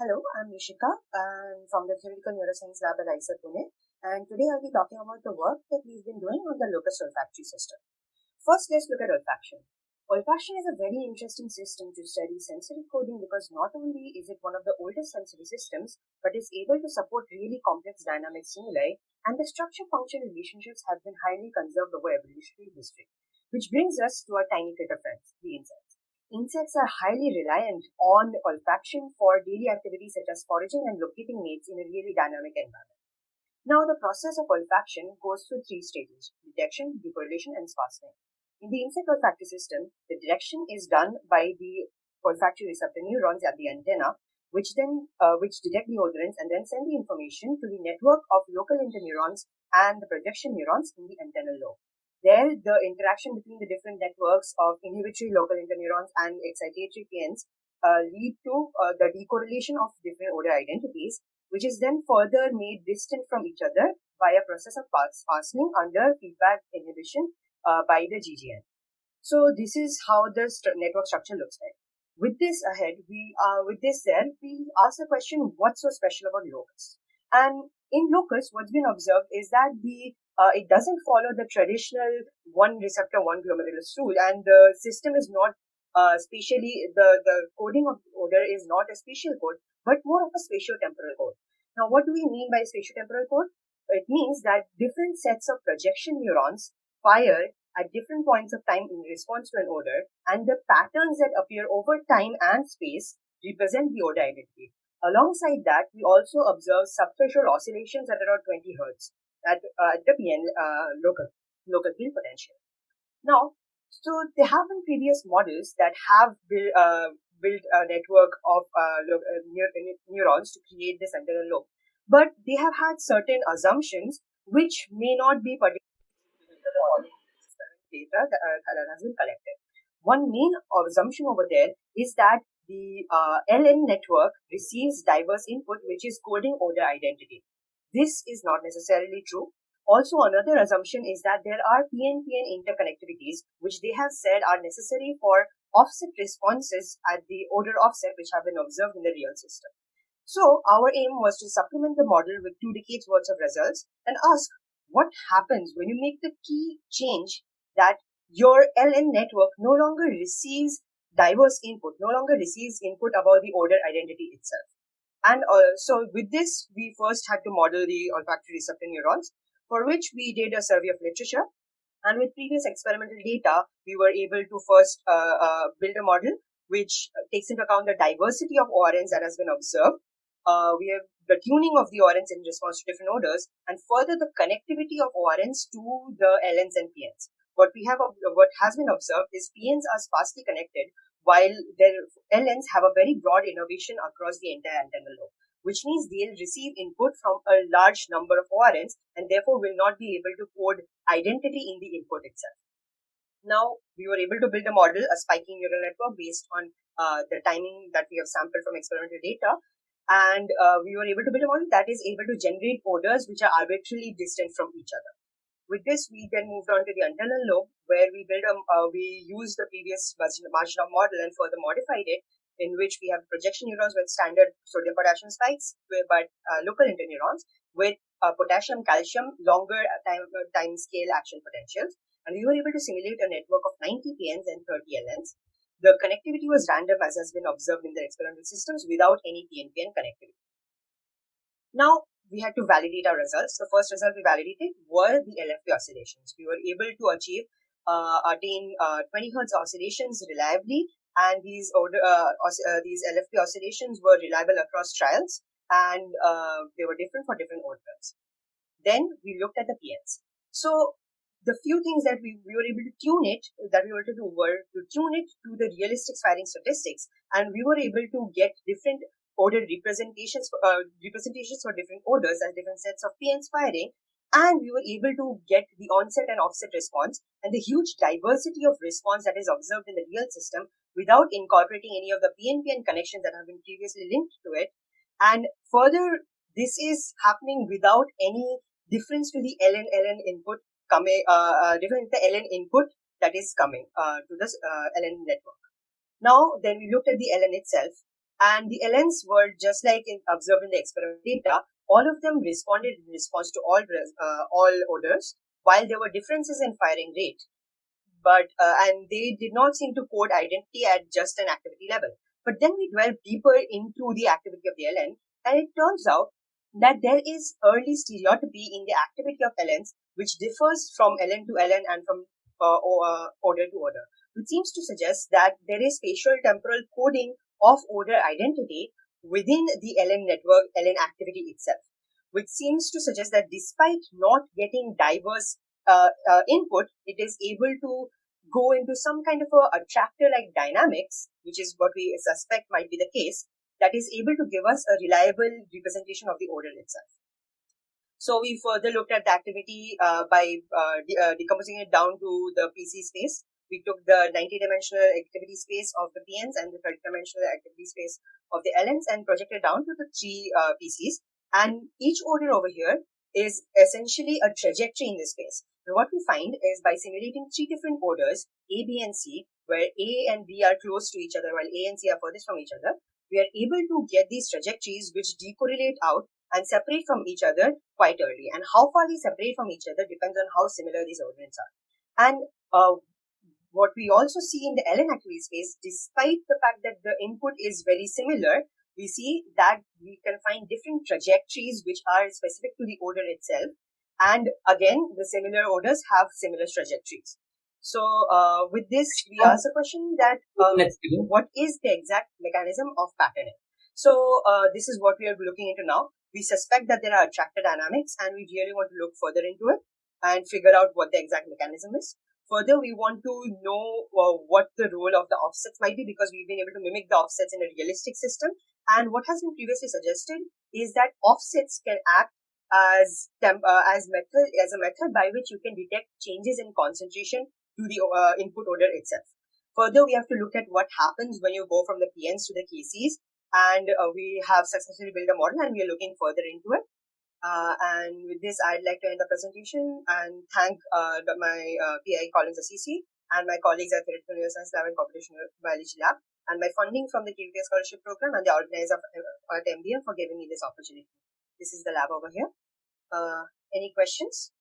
Hello, I'm Rishika and from the Theoretical Neuroscience Lab at IISER Pune, and today I'll be talking about the work that we've been doing on the Locust Olfactory system. First, let's look at olfaction. Olfaction is a very interesting system to study sensory coding because not only is it one of the oldest sensory systems, but is able to support really complex dynamic stimuli, and the structure-function relationships have been highly conserved over evolutionary history. Which brings us to our tiny critter friends, the insects. Insects are highly reliant on olfaction for daily activities such as foraging and locating mates in a really dynamic environment. Now, the process of olfaction goes through three stages: detection, decorrelation, and sparsing. In the insect olfactory system, the detection is done by the olfactory receptor neurons at the antenna, which detect the odorants and then send the information to the network of local interneurons and the projection neurons in the antennal lobe. There, the interaction between the different networks of inhibitory local interneurons and excitatory PNs lead to the decorrelation of different odor identities, which is then further made distant from each other by a process of sparsening under feedback inhibition by the GGN. So this is how the network structure looks like. With this ahead, we ask the question, what's so special about Locust? And in Locust, what's been observed is that it doesn't follow the traditional one receptor, one glomerulus rule, and the system is not spatially, the coding of odor is not a spatial code, but more of a spatiotemporal code. Now, what do we mean by spatiotemporal code? It means that different sets of projection neurons fire at different points of time in response to an odor, and the patterns that appear over time and space represent the odor identity. Alongside that, we also observe subthreshold oscillations at around 20 Hz at the PN local field potential. Now, so there have been previous models that have built a network of neurons to create this antennal lobe, but they have had certain assumptions which may not be particularly data that has been collected. One main assumption over there is that the LN network receives diverse input, which is coding odor identity. This is not necessarily true. Also, another assumption is that there are PN-PN interconnectivities, which they have said are necessary for offset responses at the odor offset, which have been observed in the real system. So, our aim was to supplement the model with 2 decades worth of results and ask what happens when you make the key change that your LN network no longer receives diverse input, no longer receives input about the odor identity itself. And so with this, we first had to model the olfactory receptor neurons, for which we did a survey of literature. And with previous experimental data, we were able to first build a model which takes into account the diversity of ORNs that has been observed. We have the tuning of the ORNs in response to different odors, and further the connectivity of ORNs to the LNs and PNs. What has been observed is PNs are sparsely connected, while their LNs have a very broad innervation across the entire antennal lobe, which means they'll receive input from a large number of ORNs and therefore will not be able to code identity in the input itself. Now, we were able to build a model, a spiking neural network based on the timing that we have sampled from experimental data. And we were able to build a model that is able to generate odors which are arbitrarily distant from each other. With this, we then moved on to the antennal lobe, where we used the previous Marginal model and further modified it, in which we have projection neurons with standard sodium potassium spikes, but local interneurons with potassium calcium longer time scale action potentials, and we were able to simulate a network of 90 PNs and 30 LNs. The connectivity was random, as has been observed in the experimental systems, without any PN-PN connectivity. Now, we had to validate our results. The first result we validated were the LFP oscillations. We were able to attain 20 Hz oscillations reliably, and these LFP oscillations were reliable across trials, and they were different for different odors. Then we looked at the PNs. So the few things that we were able to tune it, that we were to do were to tune it to the realistic firing statistics, and we were able to get different odor representations for different odors as different sets of PNs firing, and we were able to get the onset and offset response and the huge diversity of response that is observed in the real system without incorporating any of the PN-PN connections that have been previously linked to it. And further, this is happening without any difference to the LN input coming, different the LN input that is coming to this LN network. Now, then we looked at the LN itself, And the LNs were just like observed in the experimental data. All of them responded in response to all odors, while there were differences in firing rate. But and they did not seem to code identity at just an activity level. But then we dwell deeper into the activity of the LN, and it turns out that there is early stereotypy in the activity of LNs, which differs from LN to LN and from odor to odor, which seems to suggest that there is spatial temporal coding of odor identity within the LN network, LN activity itself, which seems to suggest that despite not getting diverse input, it is able to go into some kind of a attractor like dynamics, which is what we suspect might be the case, that is able to give us a reliable representation of the odor itself. So we further looked at the activity by decomposing it down to the PC space. We took the 90-dimensional activity space of the PNs and the 30-dimensional activity space of the LNs and projected down to the three PCs. And each odor over here is essentially a trajectory in this space. And what we find is by simulating three different odors, A, B, and C, where A and B are close to each other while A and C are furthest from each other, we are able to get these trajectories which decorrelate out and separate from each other quite early. And how far they separate from each other depends on how similar these odorants are. And what we also see in the LN activity space, despite the fact that the input is very similar, we see that we can find different trajectories which are specific to the odor itself. And again, the similar odors have similar trajectories. So with this, we ask the question that what is the exact mechanism of patterning? So this is what we are looking into now. We suspect that there are attractor dynamics, and we really want to look further into it and figure out what the exact mechanism is. Further, we want to know what the role of the offsets might be, because we've been able to mimic the offsets in a realistic system. And what has been previously suggested is that offsets can act as a method by which you can detect changes in concentration to the input odor itself. Further, we have to look at what happens when you go from the PNs to the KCs, and we have successfully built a model, and we are looking further into it. And with this, I'd like to end the presentation and thank my PI Collins Assisi and my colleagues at the Neuroscience Lab and Computational Biology Lab, and my funding from the KVK Scholarship Program and the organizer at MBM for giving me this opportunity. This is the lab over here. Any questions?